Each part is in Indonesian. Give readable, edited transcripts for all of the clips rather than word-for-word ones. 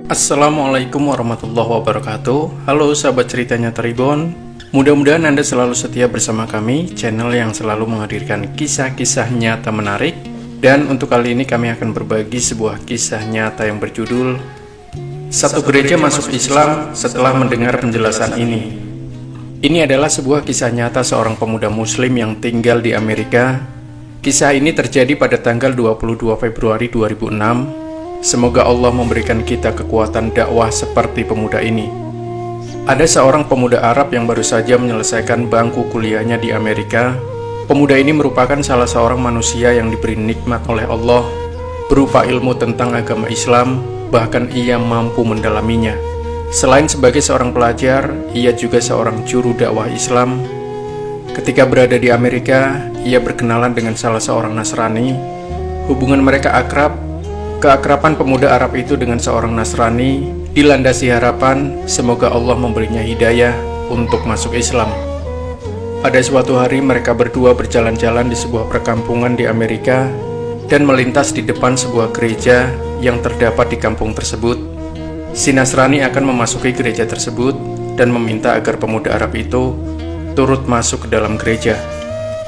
Assalamualaikum warahmatullahi wabarakatuh. Halo sahabat ceritanya Tribun. Mudah-mudahan Anda selalu setia bersama kami, channel yang selalu menghadirkan kisah-kisah nyata menarik. Dan untuk kali ini kami akan berbagi sebuah kisah nyata yang berjudul Satu Gereja Masuk Islam Setelah Mendengar Penjelasan Ini. Ini adalah sebuah kisah nyata seorang pemuda muslim yang tinggal di Amerika. Kisah ini terjadi pada tanggal 22 Februari 2006. Semoga Allah memberikan kita kekuatan dakwah seperti pemuda ini. Ada seorang pemuda Arab yang baru saja menyelesaikan bangku kuliahnya di Amerika. Pemuda ini merupakan salah seorang manusia yang diberi nikmat oleh Allah berupa ilmu tentang agama Islam, bahkan ia mampu mendalaminya. Selain sebagai seorang pelajar, ia juga seorang juru dakwah Islam. Ketika berada di Amerika, ia berkenalan dengan salah seorang Nasrani. Hubungan mereka akrab. Keakraban pemuda Arab itu dengan seorang Nasrani dilandasi harapan semoga Allah memberinya hidayah untuk masuk Islam. Pada suatu hari mereka berdua berjalan-jalan di sebuah perkampungan di Amerika dan melintas di depan sebuah gereja yang terdapat di kampung tersebut. Si Nasrani akan memasuki gereja tersebut dan meminta agar pemuda Arab itu turut masuk ke dalam gereja.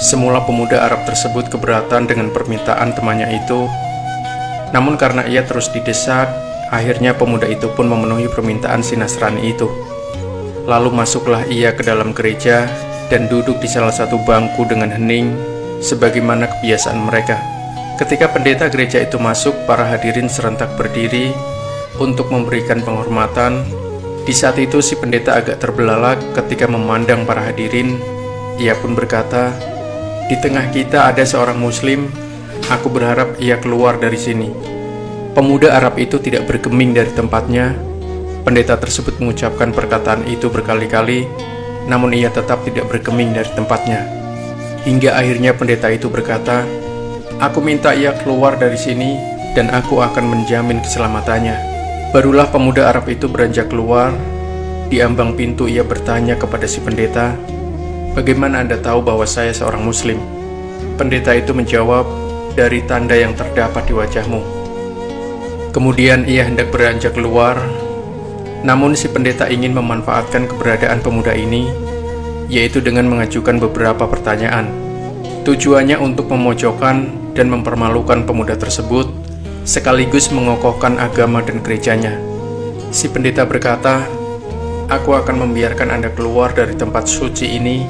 Semula pemuda Arab tersebut keberatan dengan permintaan temannya itu. Namun karena ia terus didesak, akhirnya pemuda itu pun memenuhi permintaan si Nasrani itu. Lalu masuklah ia ke dalam gereja dan duduk di salah satu bangku dengan hening, sebagaimana kebiasaan mereka. Ketika pendeta gereja itu masuk, para hadirin serentak berdiri untuk memberikan penghormatan. Di saat itu si pendeta agak terbelalak ketika memandang para hadirin. Ia pun berkata, "Di tengah kita ada seorang muslim. Aku berharap ia keluar dari sini." Pemuda Arab itu tidak bergeming dari tempatnya. Pendeta tersebut mengucapkan perkataan itu berkali-kali, namun ia tetap tidak bergeming dari tempatnya. Hingga akhirnya pendeta itu berkata, "Aku minta ia keluar dari sini dan aku akan menjamin keselamatannya." Barulah pemuda Arab itu beranjak keluar. Di ambang pintu ia bertanya kepada si pendeta, "Bagaimana Anda tahu bahwa saya seorang muslim?" Pendeta itu menjawab, "Dari tanda yang terdapat di wajahmu." Kemudian ia hendak beranjak keluar, namun si pendeta ingin memanfaatkan keberadaan pemuda ini, yaitu dengan mengajukan beberapa pertanyaan. Tujuannya untuk memojokkan dan mempermalukan pemuda tersebut, sekaligus mengokohkan agama dan gerejanya. Si pendeta berkata, "Aku akan membiarkan Anda keluar dari tempat suci ini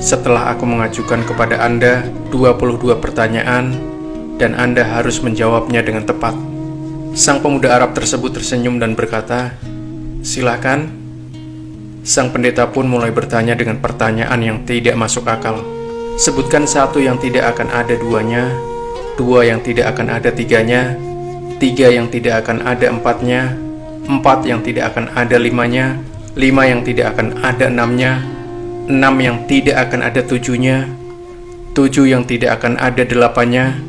setelah aku mengajukan kepada Anda 22 pertanyaan dan Anda harus menjawabnya dengan tepat." Sang pemuda Arab tersebut tersenyum dan berkata, "Silakan." Sang pendeta pun mulai bertanya dengan pertanyaan yang tidak masuk akal. "Sebutkan satu yang tidak akan ada duanya, dua yang tidak akan ada tiganya, tiga yang tidak akan ada empatnya, empat yang tidak akan ada limanya, lima yang tidak akan ada enamnya, enam yang tidak akan ada tujuhnya, tujuh yang tidak akan ada delapannya,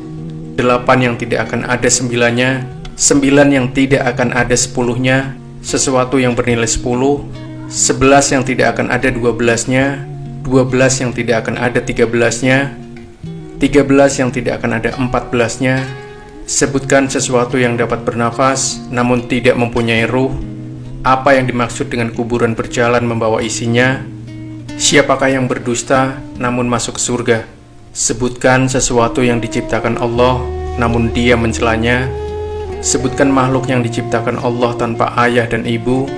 delapan yang tidak akan ada sembilannya, sembilan yang tidak akan ada sepuluhnya, sesuatu yang bernilai 10, 11 yang tidak akan ada 12-nya, 12 yang tidak akan ada 13-nya, 13 yang tidak akan ada 14-nya. Sebutkan sesuatu yang dapat bernafas namun tidak mempunyai ruh. Apa yang dimaksud dengan kuburan berjalan membawa isinya? Siapakah yang berdusta namun masuk surga? Sebutkan sesuatu yang diciptakan Allah namun dia mencelanya. Sebutkan makhluk yang diciptakan Allah tanpa ayah dan ibu.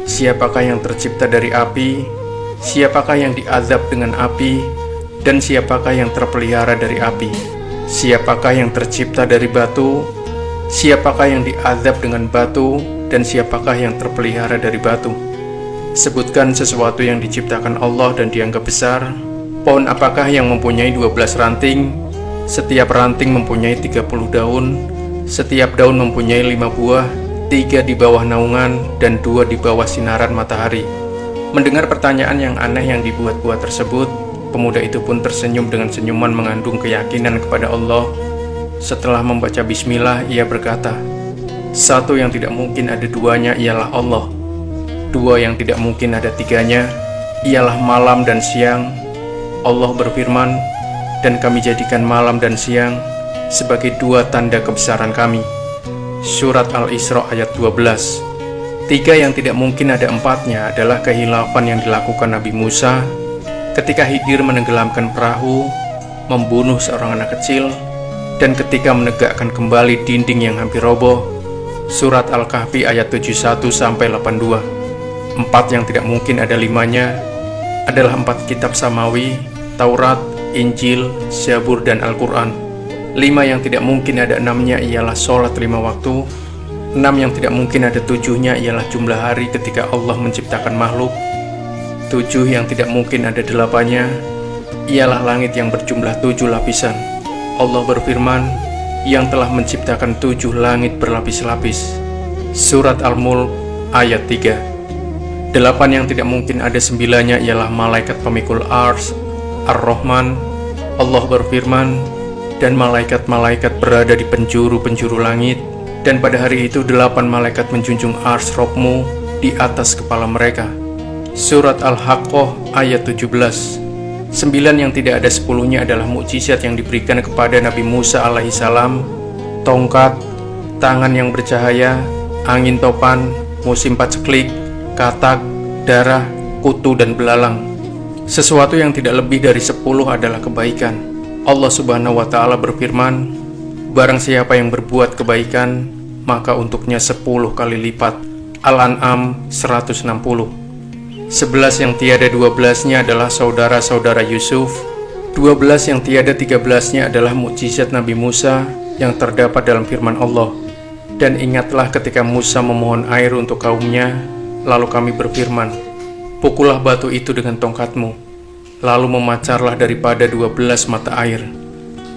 Siapakah yang tercipta dari api? Siapakah yang diazab dengan api? Dan siapakah yang terpelihara dari api? Siapakah yang tercipta dari batu? Siapakah yang diazab dengan batu? Dan siapakah yang terpelihara dari batu? Sebutkan sesuatu yang diciptakan Allah dan dianggap besar. Pohon apakah yang mempunyai 12 ranting? Setiap ranting mempunyai 30 daun. Setiap daun mempunyai 5 buah, 3 di bawah naungan dan 2 di bawah sinaran matahari." Mendengar pertanyaan yang aneh yang dibuat-buat tersebut, pemuda itu pun tersenyum dengan senyuman mengandung keyakinan kepada Allah. Setelah membaca bismillah, ia berkata, "Satu yang tidak mungkin ada duanya ialah Allah. Dua yang tidak mungkin ada tiganya ialah malam dan siang. Allah berfirman, dan kami jadikan malam dan siang sebagai dua tanda kebesaran kami. Surat Al-Isra ayat 12. 3 yang tidak mungkin ada 4-nya adalah kehilafan yang dilakukan Nabi Musa ketika Khidir menenggelamkan perahu, membunuh seorang anak kecil, dan ketika menegakkan kembali dinding yang hampir roboh. Surat Al-Kahfi ayat 71-82. 4 yang tidak mungkin ada 5-nya adalah 4 kitab samawi, Taurat, Injil, Zabur, dan Al-Quran. 5 yang tidak mungkin ada 6-nya ialah sholat 5 waktu. 6 yang tidak mungkin ada 7-nya ialah jumlah hari ketika Allah menciptakan makhluk. 7 yang tidak mungkin ada 8-nya ialah langit yang berjumlah 7 lapisan. Allah berfirman, yang telah menciptakan 7 langit berlapis-lapis. Surat Al-Mulk ayat 3. 8 yang tidak mungkin ada 9-nya ialah malaikat pemikul Ars, Ar-Rahman. Allah berfirman, dan malaikat-malaikat berada di penjuru-penjuru langit, dan pada hari itu 8 malaikat menjunjung Ars Rabbmu di atas kepala mereka. Surat Al-Haqqah ayat 17. 9 yang tidak ada 10-nya adalah mukjizat yang diberikan kepada Nabi Musa alaihissalam: tongkat, tangan yang bercahaya, angin topan, musim paceklik, katak, darah, kutu, dan belalang. Sesuatu yang tidak lebih dari 10 adalah kebaikan. Allah Subhanahu wa Ta'ala berfirman, barang siapa yang berbuat kebaikan, maka untuknya 10 kali lipat. Al-An'am 160. 11 yang tiada 12-nya adalah saudara-saudara Yusuf. 12 yang tiada 13-nya adalah mukjizat Nabi Musa yang terdapat dalam firman Allah. Dan ingatlah ketika Musa memohon air untuk kaumnya, lalu kami berfirman, pukullah batu itu dengan tongkatmu, lalu memacarlah daripada 12 mata air.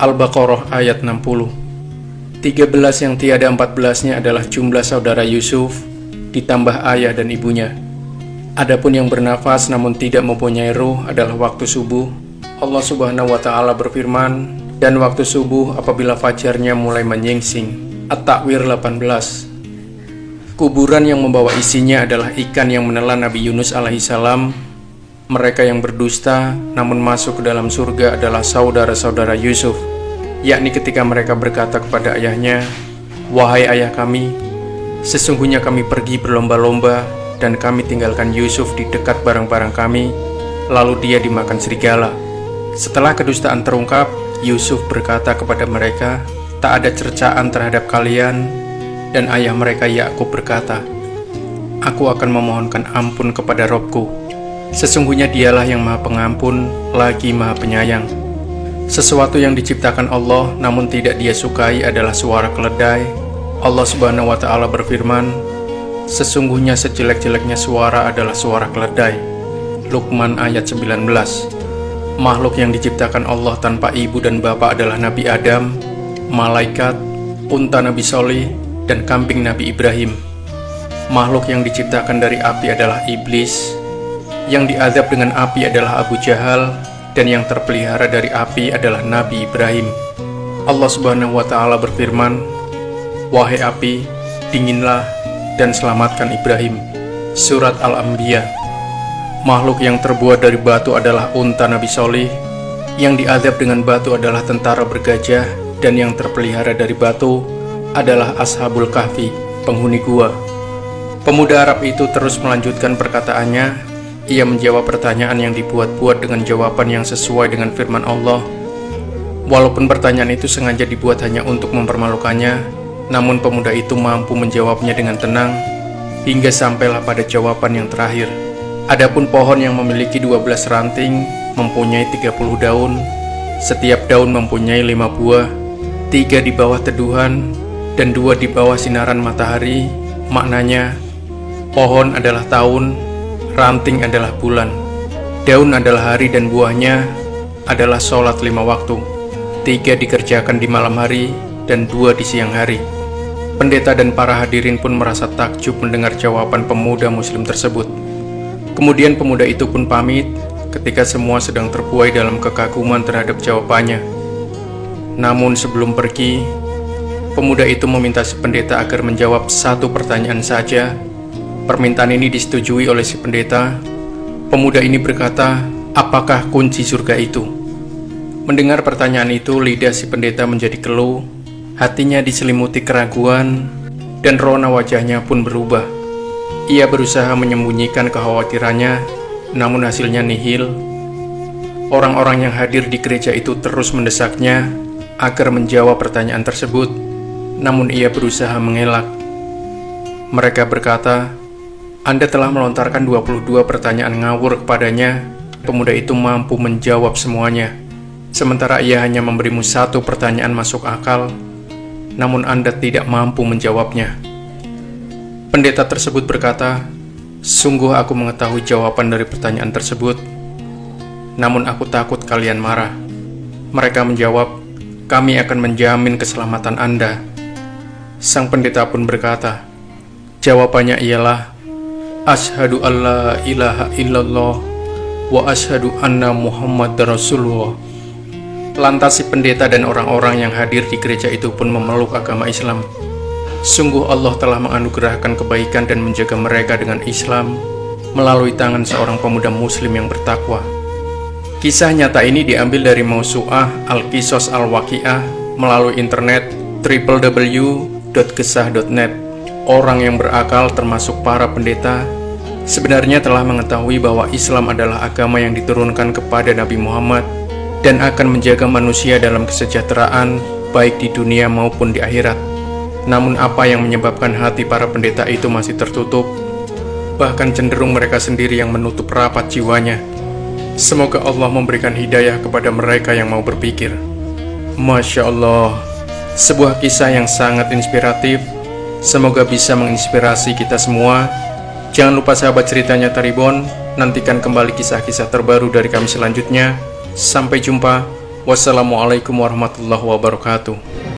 Al-Baqarah ayat 60. 13 yang tiada 14-nya adalah jumlah saudara Yusuf, ditambah ayah dan ibunya. Adapun yang bernafas namun tidak mempunyai ruh adalah waktu subuh. Allah Subhanahu wa Ta'ala berfirman, dan waktu subuh apabila fajarnya mulai menyingsing. At-Takwir 18. Kuburan yang membawa isinya adalah ikan yang menelan Nabi Yunus alaihissalam. Mereka yang berdusta namun masuk ke dalam surga adalah saudara-saudara Yusuf, yakni ketika mereka berkata kepada ayahnya, wahai ayah kami, sesungguhnya kami pergi berlomba-lomba dan kami tinggalkan Yusuf di dekat barang-barang kami, lalu dia dimakan serigala. Setelah kedustaan terungkap, Yusuf berkata kepada mereka, tak ada cercaan terhadap kalian. Dan ayah mereka Yakub berkata, aku akan memohonkan ampun kepada Robku. Sesungguhnya dialah yang maha pengampun, lagi maha penyayang. Sesuatu yang diciptakan Allah namun tidak dia sukai adalah suara keledai. Allah Subhanahu wa Ta'ala berfirman, sesungguhnya sejelek-jeleknya suara adalah suara keledai. Luqman ayat 19. Makhluk yang diciptakan Allah tanpa ibu dan bapak adalah Nabi Adam, malaikat, unta Nabi Soleh, dan kambing Nabi Ibrahim. Makhluk yang diciptakan dari api adalah iblis, yang diazab dengan api adalah Abu Jahal, dan yang terpelihara dari api adalah Nabi Ibrahim. Allah Subhanahu wa Ta'ala berfirman, wahai api, dinginlah dan selamatkan Ibrahim. Surat Al-Anbiya. Makhluk yang terbuat dari batu adalah unta Nabi Soleh, yang diazab dengan batu adalah tentara bergajah, dan yang terpelihara dari batu adalah Ashabul Kahfi, penghuni gua. Pemuda Arab itu terus melanjutkan perkataannya. Ia menjawab pertanyaan yang dibuat-buat dengan jawaban yang sesuai dengan firman Allah. Walaupun pertanyaan itu sengaja dibuat hanya untuk mempermalukannya, namun pemuda itu mampu menjawabnya dengan tenang, hingga sampailah pada jawaban yang terakhir. Adapun pohon yang memiliki 12 ranting, mempunyai 30 daun, setiap daun mempunyai 5 buah, 3 di bawah teduhan, dan 2 di bawah sinaran matahari. Maknanya, pohon adalah tahun, ranting adalah bulan, daun adalah hari, dan buahnya adalah sholat 5 waktu. 3 dikerjakan di malam hari, dan 2 di siang hari. Pendeta dan para hadirin pun merasa takjub mendengar jawaban pemuda muslim tersebut. Kemudian pemuda itu pun pamit ketika semua sedang terbuai dalam kekaguman terhadap jawabannya. Namun sebelum pergi, pemuda itu meminta si pendeta agar menjawab satu pertanyaan saja. Permintaan ini disetujui oleh si pendeta. Pemuda ini berkata, apakah kunci surga itu? Mendengar pertanyaan itu, lidah si pendeta menjadi keluh. Hatinya diselimuti keraguan, dan rona wajahnya pun berubah. Ia berusaha menyembunyikan kekhawatirannya, namun hasilnya nihil. Orang-orang yang hadir di gereja itu terus mendesaknya agar menjawab pertanyaan tersebut, namun ia berusaha mengelak. Mereka berkata, "Anda telah melontarkan 22 pertanyaan ngawur kepadanya. Pemuda itu mampu menjawab semuanya. Sementara ia hanya memberimu satu pertanyaan masuk akal, namun Anda tidak mampu menjawabnya." Pendeta tersebut berkata, "Sungguh aku mengetahui jawaban dari pertanyaan tersebut, namun aku takut kalian marah." Mereka menjawab, "Kami akan menjamin keselamatan Anda." Sang pendeta pun berkata, jawabannya ialah, "Asyhadu alla ilaha illallah wa asyhadu anna Muhammad Rasulullah." Lantas si pendeta dan orang-orang yang hadir di gereja itu pun memeluk agama Islam. Sungguh Allah telah menganugerahkan kebaikan dan menjaga mereka dengan Islam melalui tangan seorang pemuda muslim yang bertakwa. Kisah nyata ini diambil dari Mausu'ah Al-Qisas Al-Waqi'ah melalui internet www.kisah.net. Orang yang berakal termasuk para pendeta sebenarnya telah mengetahui bahwa Islam adalah agama yang diturunkan kepada Nabi Muhammad dan akan menjaga manusia dalam kesejahteraan baik di dunia maupun di akhirat. Namun apa yang menyebabkan hati para pendeta itu masih tertutup, bahkan cenderung mereka sendiri yang menutup rapat jiwanya. Semoga Allah memberikan hidayah kepada mereka yang mau berpikir. Masya Allah, sebuah kisah yang sangat inspiratif. Semoga bisa menginspirasi kita semua. Jangan lupa sahabat ceritanya Taribon, nantikan kembali kisah-kisah terbaru dari kami selanjutnya. Sampai jumpa. Wassalamualaikum warahmatullahi wabarakatuh.